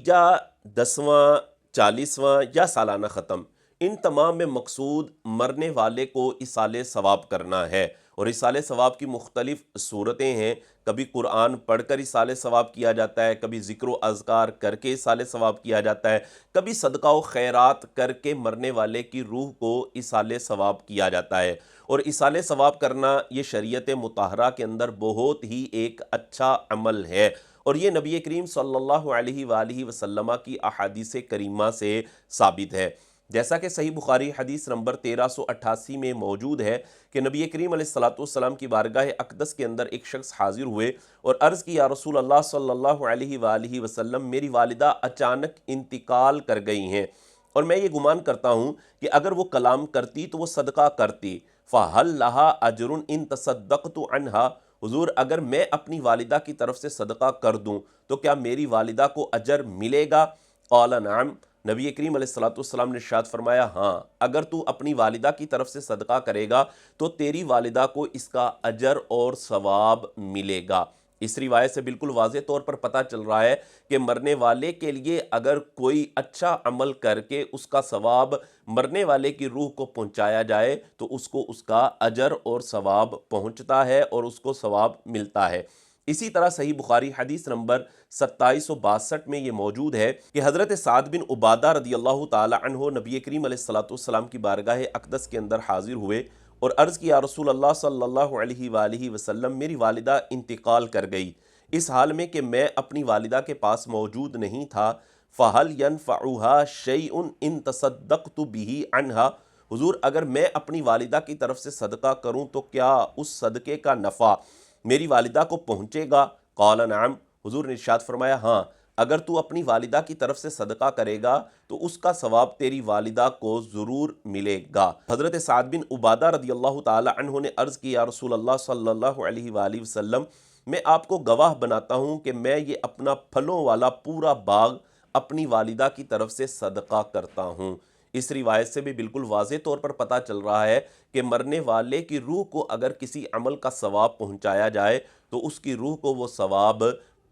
تیجا، 10واں، 40واں یا سالانہ ختم، ان تمام میں مقصود مرنے والے کو ایصال ثواب کرنا ہے۔ اور ایصال ثواب کی مختلف صورتیں ہیں۔ کبھی قرآن پڑھ کر ایصال ثواب کیا جاتا ہے، کبھی ذکر و اذکار کر کے ایصال ثواب کیا جاتا ہے، کبھی صدقہ و خیرات کر کے مرنے والے کی روح کو ایصال ثواب کیا جاتا ہے۔ اور ایصال ثواب کرنا یہ شریعت مطہرہ کے اندر بہت ہی ایک اچھا عمل ہے، اور یہ نبی کریم صلی اللہ علیہ وآلہ وسلم کی احادیث کریمہ سے ثابت ہے۔ جیسا کہ صحیح بخاری حدیث نمبر 1388 میں موجود ہے کہ نبی کریم علیہ السلام کی بارگاہ اقدس کے اندر ایک شخص حاضر ہوئے اور عرض کی، یا رسول اللہ صلی اللہ علیہ وآلہ وسلم، میری والدہ اچانک انتقال کر گئی ہیں، اور میں یہ گمان کرتا ہوں کہ اگر وہ کلام کرتی تو وہ صدقہ کرتی، فَهَلْ لَهَا أَجْرٌ إِن تَصَدَّقْتُ عَنْهَا، حضور اگر میں اپنی والدہ کی طرف سے صدقہ کر دوں تو کیا میری والدہ کو اجر ملے گا؟ قال نعم، نبی کریم علیہ السلام نے ارشاد فرمایا، ہاں، اگر تو اپنی والدہ کی طرف سے صدقہ کرے گا تو تیری والدہ کو اس کا اجر اور ثواب ملے گا۔ اس روایت سے بالکل واضح طور پر پتہ چل رہا ہے کہ مرنے والے کے لیے اگر کوئی اچھا عمل کر کے اس کا ثواب مرنے والے کی روح کو پہنچایا جائے تو اس کو اس کا اجر اور ثواب پہنچتا ہے اور اس کو ثواب ملتا ہے۔ اسی طرح صحیح بخاری حدیث نمبر 2762 میں یہ موجود ہے کہ حضرت سعد بن عبادہ رضی اللہ تعالی عنہ نبی کریم علیہ السلام کی بارگاہ اقدس کے اندر حاضر ہوئے اور عرض کی، یا رسول اللہ صلی اللہ علیہ وآلہ وسلم، میری والدہ انتقال کر گئی اس حال میں کہ میں اپنی والدہ کے پاس موجود نہیں تھا، فَهَلْ يَنْفَعُهَا شَيْءٌ إِن تَصَدَّقْتُ بِهِ عَنْهَا، حضور اگر میں اپنی والدہ کی طرف سے صدقہ کروں تو کیا اس صدقے کا نفع میری والدہ کو پہنچے گا؟ قال نعم، حضور نے ارشاد فرمایا، ہاں، اگر تو اپنی والدہ کی طرف سے صدقہ کرے گا تو اس کا ثواب تیری والدہ کو ضرور ملے گا۔ حضرت سعد بن عبادہ رضی اللہ تعالی عنہ نے عرض کی، یا رسول اللہ صلی اللہ علیہ وآلہ وسلم، میں آپ کو گواہ بناتا ہوں کہ میں یہ اپنا پھلوں والا پورا باغ اپنی والدہ کی طرف سے صدقہ کرتا ہوں۔ اس روایت سے بھی بالکل واضح طور پر پتہ چل رہا ہے کہ مرنے والے کی روح کو اگر کسی عمل کا ثواب پہنچایا جائے تو اس کی روح کو وہ ثواب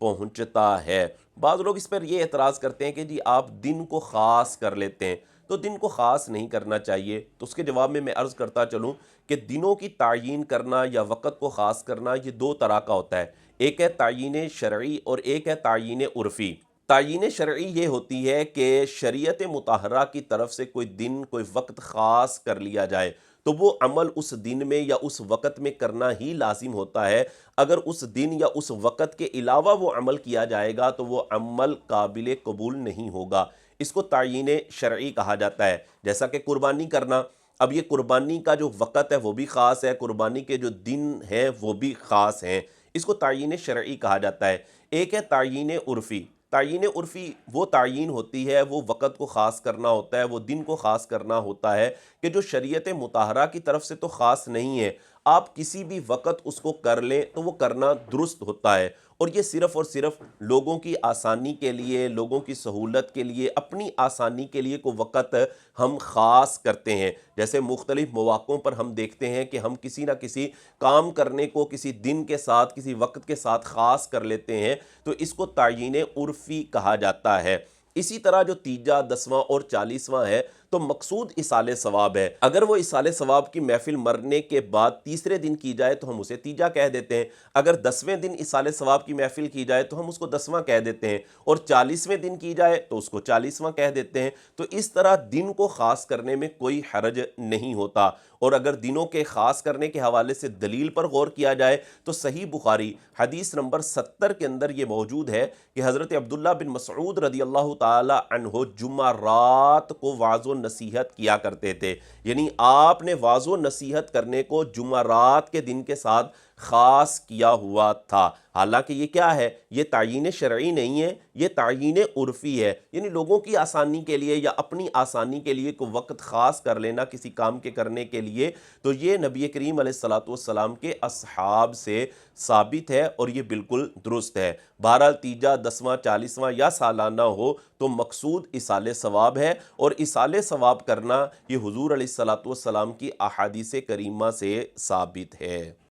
پہنچتا ہے۔ بعض لوگ اس پر یہ اعتراض کرتے ہیں کہ جی آپ دن کو خاص کر لیتے ہیں، تو دن کو خاص نہیں کرنا چاہیے۔ تو اس کے جواب میں عرض کرتا چلوں کہ دنوں کی تعیین کرنا یا وقت کو خاص کرنا یہ دو طرح کا ہوتا ہے، ایک ہے تعیین شرعی اور ایک ہے تعیین عرفی۔ تعیین شرعی یہ ہوتی ہے کہ شریعت مطہرہ کی طرف سے کوئی دن، کوئی وقت خاص کر لیا جائے تو وہ عمل اس دن میں یا اس وقت میں کرنا ہی لازم ہوتا ہے۔ اگر اس دن یا اس وقت کے علاوہ وہ عمل کیا جائے گا تو وہ عمل قابل قبول نہیں ہوگا۔ اس کو تعیین شرعی کہا جاتا ہے۔ جیسا کہ قربانی کرنا، اب یہ قربانی کا جو وقت ہے وہ بھی خاص ہے، قربانی کے جو دن ہیں وہ بھی خاص ہیں، اس کو تعیین شرعی کہا جاتا ہے۔ ایک ہے تعیین عرفی۔ تعیین عرفی وہ تعیین ہوتی ہے، وہ وقت کو خاص کرنا ہوتا ہے، وہ دن کو خاص کرنا ہوتا ہے کہ جو شریعت مطہرہ کی طرف سے تو خاص نہیں ہے، آپ کسی بھی وقت اس کو کر لیں تو وہ کرنا درست ہوتا ہے، اور یہ صرف اور صرف لوگوں کی آسانی کے لیے، لوگوں کی سہولت کے لیے، اپنی آسانی کے لیے کوئی وقت ہم خاص کرتے ہیں۔ جیسے مختلف مواقعوں پر ہم دیکھتے ہیں کہ ہم کسی نہ کسی کام کرنے کو کسی دن کے ساتھ، کسی وقت کے ساتھ خاص کر لیتے ہیں، تو اس کو تعیین عرفی کہا جاتا ہے۔ اسی طرح جو تیجا، 10واں اور 40واں ہے تو مقصود ایصال ثواب ہے۔ اگر وہ ایصال ثواب کی محفل مرنے کے بعد تیسرے دن کی جائے تو ہم اسے تیجا کہہ دیتے ہیں، اگر 10ویں دن ایصال ثواب کی محفل کی جائے تو ہم اس کو 10واں کہہ دیتے ہیں، اور 40ویں دن کی جائے تو اس کو 40واں کہہ دیتے ہیں۔ تو اس طرح دن کو خاص کرنے میں کوئی حرج نہیں ہوتا، اور اگر دنوں کے خاص کرنے کے حوالے سے دلیل پر غور کیا جائے تو صحیح بخاری حدیث نمبر 70 کے اندر یہ موجود ہے کہ حضرت عبداللہ بن مسعود رضی اللہ تعالی عنہ جمعرات کو وعظ و نصیحت کیا کرتے تھے، یعنی آپ نے وعظ و نصیحت کرنے کو جمعرات کے دن کے ساتھ خاص کیا ہوا تھا۔ حالانکہ یہ کیا ہے؟ یہ تعیین شرعی نہیں ہے، یہ تعیین عرفی ہے، یعنی لوگوں کی آسانی کے لیے یا اپنی آسانی کے لیے کوئی وقت خاص کر لینا کسی کام کے کرنے کے لیے، تو یہ نبی کریم علیہ السلام کے اصحاب سے ثابت ہے اور یہ بالکل درست ہے۔ بہرحال تیجا، 10واں، 40واں یا سالانہ ہو تو مقصود ایصال ثواب ہے، اور ایصال ثواب کرنا یہ حضور علیہ السلام کی احادیث کریمہ سے ثابت ہے۔